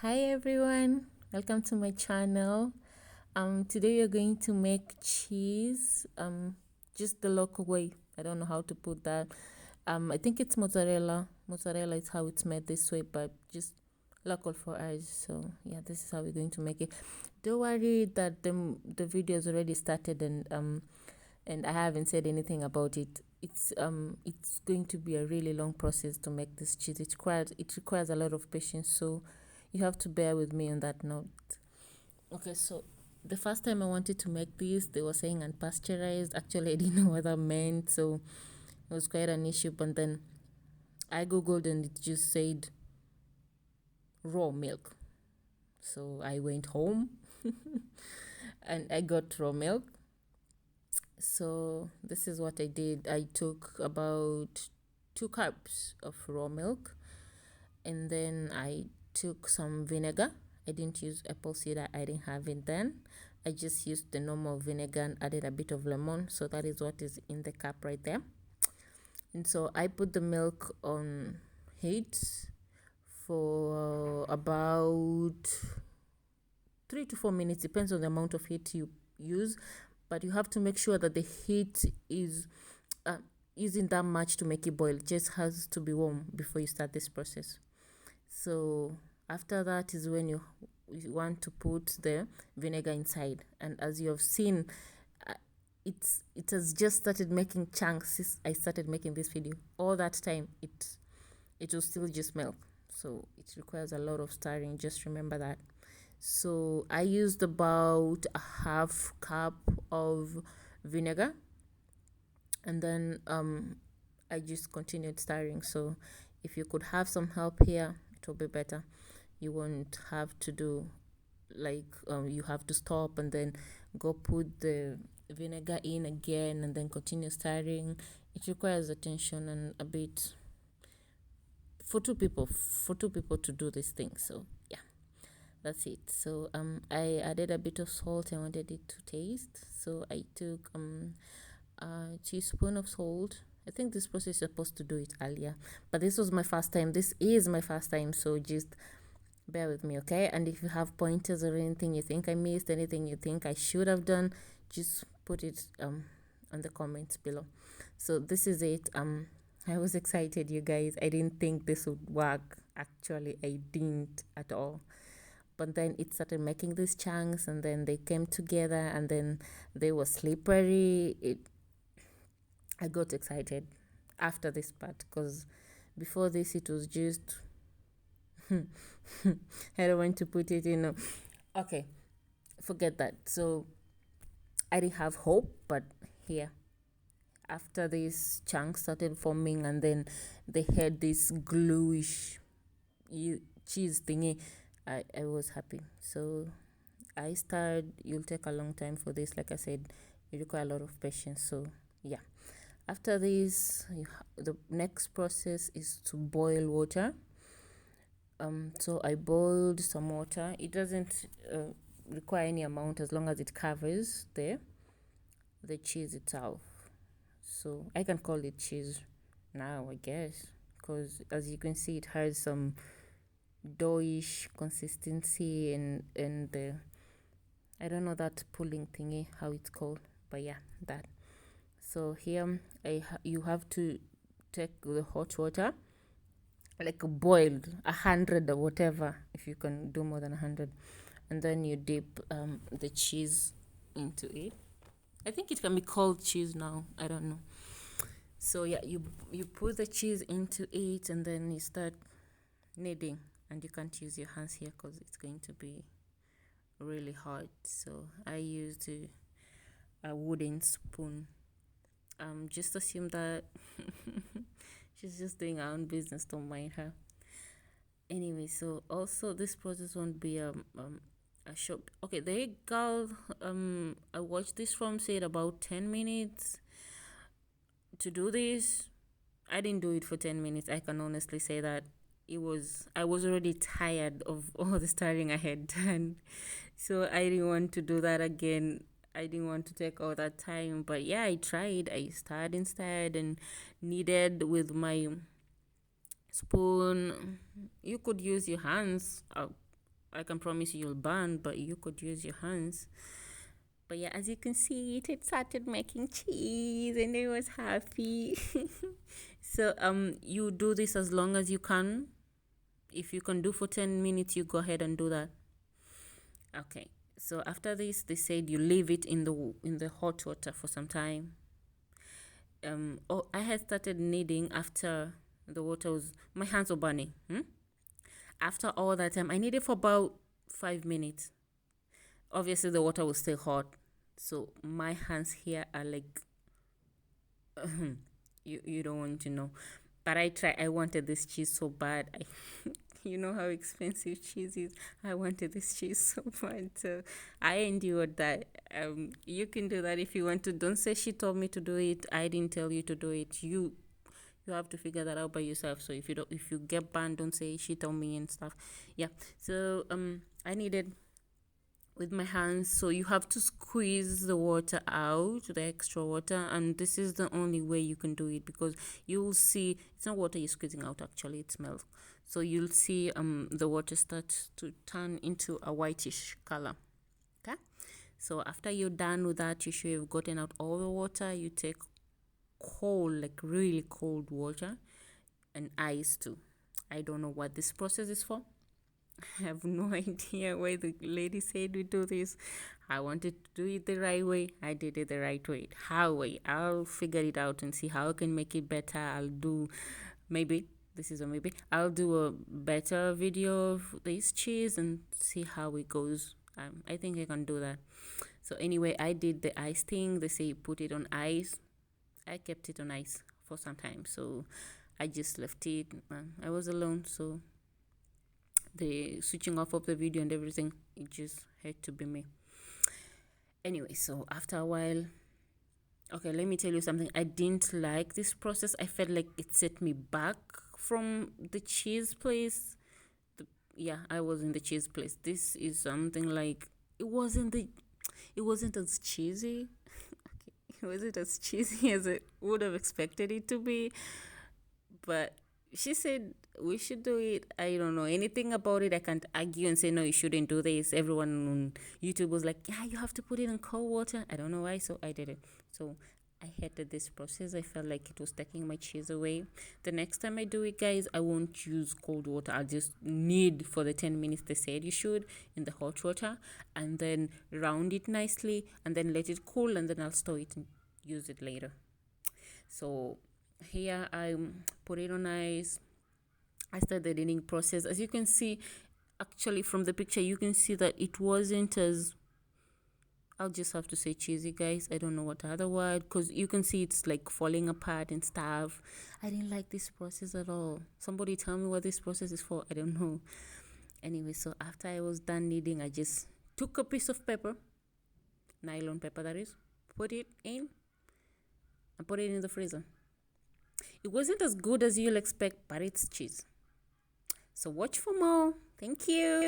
Hi everyone, welcome to my channel. Today we're going to make cheese, just the local way. I don't know how to put that. I think it's mozzarella. Mozzarella is how it's made this way, but just local for us. So yeah, this is how we're going to make it. Don't worry that the video has already started and I haven't said anything about it. It's going to be a really long process to make this cheese. It requires a lot of patience, so you have to bear with me on that note. Okay, so the first time I wanted to make this, they were saying unpasteurized. Actually, I didn't know what that meant, so it was quite an issue. But then I googled and it just said raw milk. So I went home and I got raw milk. So this is what I did. I took about 2 cups of raw milk, and then I took some vinegar. I didn't use apple cider, I didn't have it then. I just used the normal vinegar and added a bit of lemon. So that is what is in the cup right there. And so I put the milk on heat for about 3 to 4 minutes, depends on the amount of heat you use, but you have to make sure that the heat is isn't that much to make it boil. It just has to be warm before you start this process. So after that is when you want to put the vinegar inside, and as you have seen, uh, it has just started making chunks since I started making this video. All that time it will still just milk, so it requires a lot of stirring. Just remember that. So I used about a half cup of vinegar, and then I just continued stirring. So if you could have some help here, it will be better. You won't have to do like you have to stop and then go put the vinegar in again and then continue stirring. It requires attention and a bit for two people to do this thing. So yeah, that's it. So I added a bit of salt. I wanted it to taste, so I took a teaspoon of salt. I think this process is supposed to do it earlier, but this was my first time. This is my first time, so just bear with me, okay? And if you have pointers or anything you think I missed, anything you think I should have done, just put it on the comments below. So this is it. I was excited, you guys. I didn't think this would work. Actually, I didn't at all. But then it started making these chunks, and then they came together, and then they were slippery. I got excited after this part, because before this it was just I don't want to put it in. Okay, forget that. So I didn't have hope, but here, after these chunks started forming, and then they had this gluish cheese thingy, I was happy. So I started. You'll take a long time for this. Like I said, you require a lot of patience. So yeah. After this, the next process is to boil water. So I boiled some water. It doesn't require any amount as long as it covers the cheese itself. So I can call it cheese now, I guess, because as you can see, it has some doughish consistency, and the I don't know that pulling thingy how it's called, but yeah, that. So here you have to take the hot water, like boiled 100 or whatever, if you can do more than 100, and then you dip the cheese into it. I think it can be called cheese now, I don't know. So yeah, you put the cheese into it, and then you start kneading, and you can't use your hands here because it's going to be really hard. So I used a wooden spoon. Just assume that she's just doing her own business, don't mind her. Anyway, so also this process won't be a short. Okay, the girl I watched this from said about 10 minutes to do this. I didn't do it for 10 minutes. I can honestly say that I was already tired of all the stirring I had done, so I didn't want to do that again. I didn't want to take all that time, but yeah, I tried. I stirred instead and kneaded with my spoon. You could use your hands. I can promise you'll burn, but you could use your hands. But yeah, as you can see, it started making cheese and it was happy. So you do this as long as you can. If you can do for 10 minutes, you go ahead and do that. Okay. So after this, they said you leave it in the hot water for some time. Oh, I had started kneading after the water was, my hands were burning. After all that time, I kneaded for about 5 minutes. Obviously, the water was still hot, so my hands here are like, you don't want to know. But I wanted this cheese so bad. You know how expensive cheese is. I wanted this cheese so bad, so I endured that. You can do that if you want to. Don't say she told me to do it. I didn't tell you to do it. You have to figure that out by yourself. So if you get banned, don't say she told me and stuff. Yeah. So I needed with my hands, so you have to squeeze the water out, the extra water, and this is the only way you can do it, because you'll see it's not water you're squeezing out, actually it's milk. So you'll see the water starts to turn into a whitish color. Okay, so after you're done with that, you sure you've gotten out all the water. You take cold, like really cold water and ice too. I don't know what this process is for. I have no idea why the lady said we do this. I wanted to do it the right way. I did it the right way. How way? I'll figure it out and see how I can make it better. I'll do maybe I'll do a better video of this cheese and see how it goes. I think I can do that. So anyway, I did the ice thing. They say put it on ice. I kept it on ice for some time. So I just left it. I was alone, so the switching off of the video and everything, it just had to be me. Anyway, so after a while, okay, let me tell you something. I didn't like this process. I felt like it set me back from the cheese place. Yeah, I was in the cheese place. This is something like, it wasn't as cheesy. It wasn't as cheesy as I would have expected it to be, but she said we should do it. I don't know anything about it. I can't argue and say no, you shouldn't do this. Everyone on YouTube was like, yeah, you have to put it in cold water. I don't know why, so I did it. So I hated this process. I felt like it was taking my cheese away. The next time I do it, guys, I won't use cold water. I'll just knead for the 10 minutes they said you should in the hot water, and then round it nicely, and then let it cool, and then I'll store it and use it later. So here I put it on ice. I started the kneading process. As you can see, actually from the picture, you can see that it wasn't as, I'll just have to say cheesy, guys. I don't know what other word, because you can see it's like falling apart and stuff. I didn't like this process at all. Somebody tell me what this process is for. I don't know. Anyway, so after I was done kneading, I just took a piece of paper, nylon paper that is, put it in and put it in the freezer. It wasn't as good as you'll expect, but it's cheese. So watch for more. Thank you.